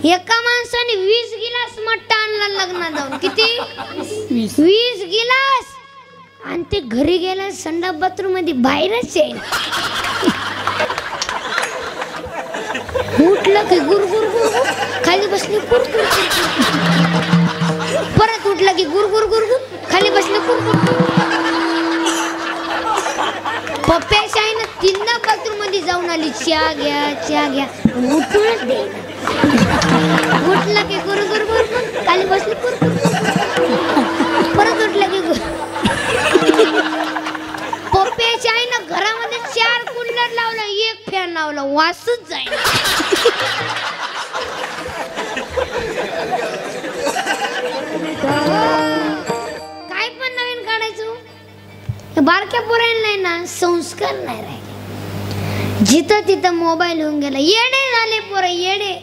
एका माणसाने 20 गिलास मट्टा आणला लग्नात जाऊन. किती? 20 गिलास. आणि ते घरी गेला संडास बाथरूम मध्ये बाहेरच आहे. उठलं की गुरगुर गुरगुर, खाली बसले कुरकुर, परत उठलं की गुरगुर गुरगुर, खाली बसले कुरकुर. पप्प्याच्या आईनं 3 बाथरूम मध्ये जाऊन आली. चहा घ्या चहा घ्या, उठूनच दे. उठलं की गुरगुर गुरगुर, खाली बसले कुरकुर, परत उठलं की पप्प्याच्या आईनं घरामध्ये 4 कूलर लावला, 1 फॅन लावला, वासच जाईल. काय पण नवीन काढायचं. बारक्या पोरांना ना संस्कार नाही राहिले. जिथं तिथं मोबाईल होऊन गेला. येडे झाले पोरं, येडे.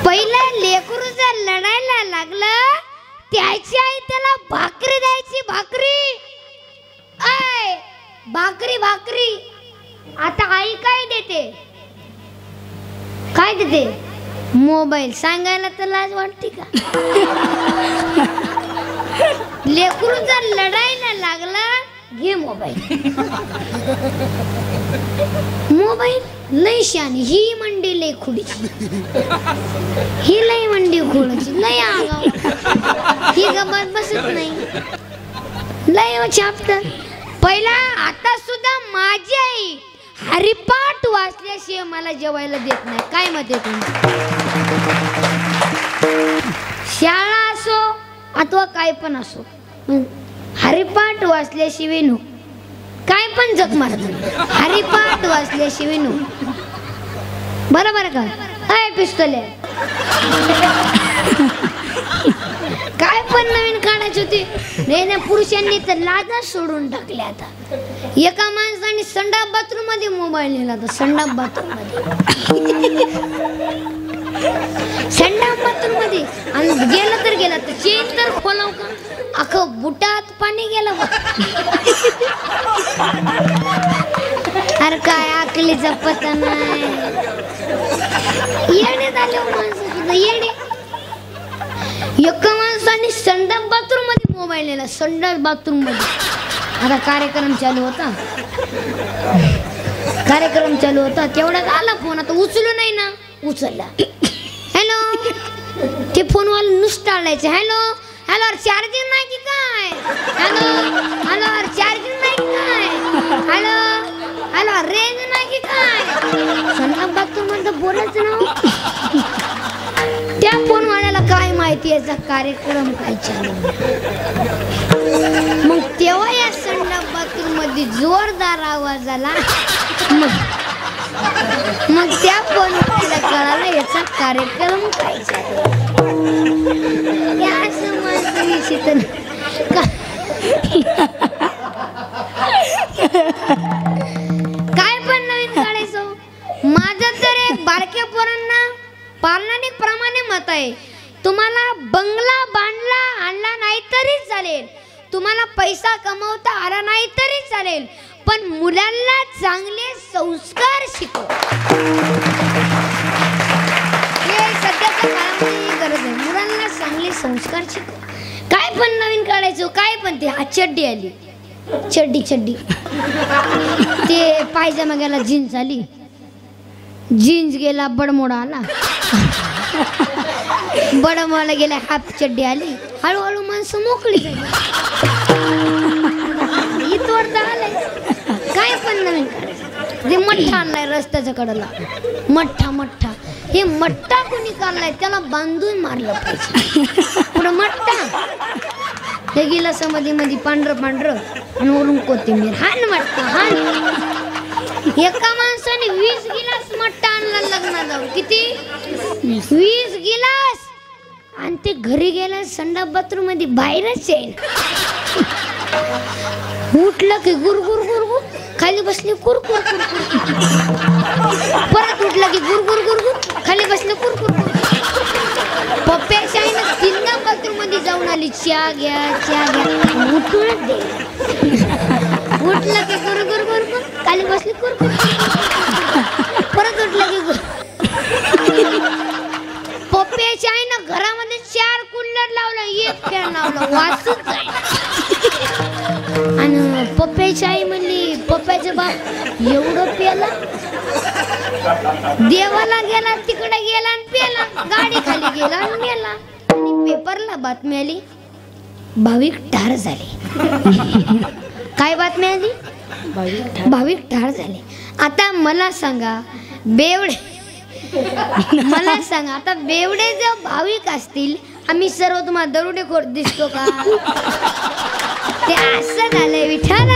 पहिलं लेकरू जर लढायला लागलं, त्याची आई त्याला भाकरी द्यायची. भाकरी, ऐ भाकरी भाकरी. आता आई काय देते? काय देते? मोबाईल. सांगायला तर लाज वाटते का? लेकरू जर लढायला लागला, घे मोबाईल. मोबाईल लय शानी. ही मंडी लय खुडीची, ही लय मंडी खुडीची, लय आगाव. ही गमत बसत नाही, लय छापत. पहिला आता सुद्धा माझी आई हरिपाठ वाचल्याशिवाय मला जेवायला देत नाही. काय मत आहे तुमचं? शाळा असो अथवा काय पण असो, हरिपाठ वाचल्याशिवाय नो. काय पण जग मारत, हरिपाठ वाचल्याशिवाय नो. बरोबर का? काय पिस्तोले काय पण नवीन काढायची होती. नाही, पुरुषांनी तर लाजा सोडून टाकल्या. आता एका माणसाने संडास बाथरूम मध्ये मोबाईल नेला. तर संडास बाथरूम मध्ये, संडास बाथरूम मध्ये. आणि गेलं तर गेलं तर चेन तर खोलाव का? अख्खं बुटात पाणी गेलं. अरे काय आकलीचा पत्ता नाही. येडे झाले माणसं सुद्धा, येडे. एका माणसाने संडास बाथरूम मध्ये मोबाईल नेला. संडास बाथरूम मध्ये. आता कार्यक्रम चालू होता, कार्यक्रम चालू होता. तेवढ्यात आला फोन. आता उचलू नाही ना. उचलला. हॅलो. ते फोनवाला नुसतं आलायचं. हॅलो हॅलो, चार्जिंग नाही की काय? हॅलो हॅलो, चार्जिंग नाही की काय? हॅलो हॅलो, रेंज नाही की काय? संडास बाथरूम मध्ये बोलायचं ना. त्या फोनवाल्याला काय माहिती याचा कार्यक्रम काय चालू. मग तेव्हा या संडास बाथरूम मध्ये जोरदार आवाज आला. मग त्या फोनवाल्याला कळालं याचा कार्यक्रम काय चालू. काय पण नवीन काढायचं. माझं तर एक बारक्या पोरांना पारणानिक प्रमाणे मत आहे. तुम्हाला बंगला बांधला आणला नाही तरी चालेल, तुम्हाला पैसा कमवता आला नाही तरी चालेल, पण मुलांना चांगले संस्कार शिकव. हे सध्याच्या काळामध्ये गरज आहे. मुलांना चांगले संस्कार शिकव. काय पण नवीन काढायचं. काय पण ते चड्डी आली. चड्डी चड्डी ते पायजामा गेला, जीन्स आली. जीन्स गेला, बडमोडा आला. बडमोडा गेला, हाफ चड्डी आली. हळूहळू माणसं मोकळी झाली. इथवर आलंय. काय पण नवीन काढायचं. ते मठ्ठा आणलाय रस्त्याच्या कडेला. मठ्ठा मठ्ठा. हे मठ्ठा कोणी काढलाय त्याला बांधून मारलं पाहिजे. पुढं मठ्ठा. हे गेला समाधी मध्ये पांढरं पांढरं आणि वरून कोथिंबीर. हान मठ्ठा हान. एका माणसाने 20 गिलास मठ्ठा आणला लग्नात जाऊन. किती? 20 गिलास. आणि ते घरी गेला संडास बाथरूम मध्ये बाहेरच आहे. उठलं की गुरगुर गुरगुर, खाली बसले कुरकुर कुरकुर. परत उठलं की गुरगुर गुरगुर, खाली बसले कुरकुर. पप्प्याच्या आईनं 3 बाथरूम मध्ये जाऊन आली. चहा घ्या चहा घ्या, उठूनच दे. उठलं की गुरगुर गुरगुर, खाली बसले कुरकुर. एवढं पेला देवाला गेला तिकडे गेला आणि पेला गाडी खाली गेला आणि मेला आणि पेपरला बातमी आली भाविक ठार झाले काय बातमी आली भाविक ठार झाले आता मला सांगा मला सांगा आता बेवडे जर भाविक असतील आम्ही सर्व तुम्हाला दरोडेखोर दिसतो का ते असं झालंय विठ्ठल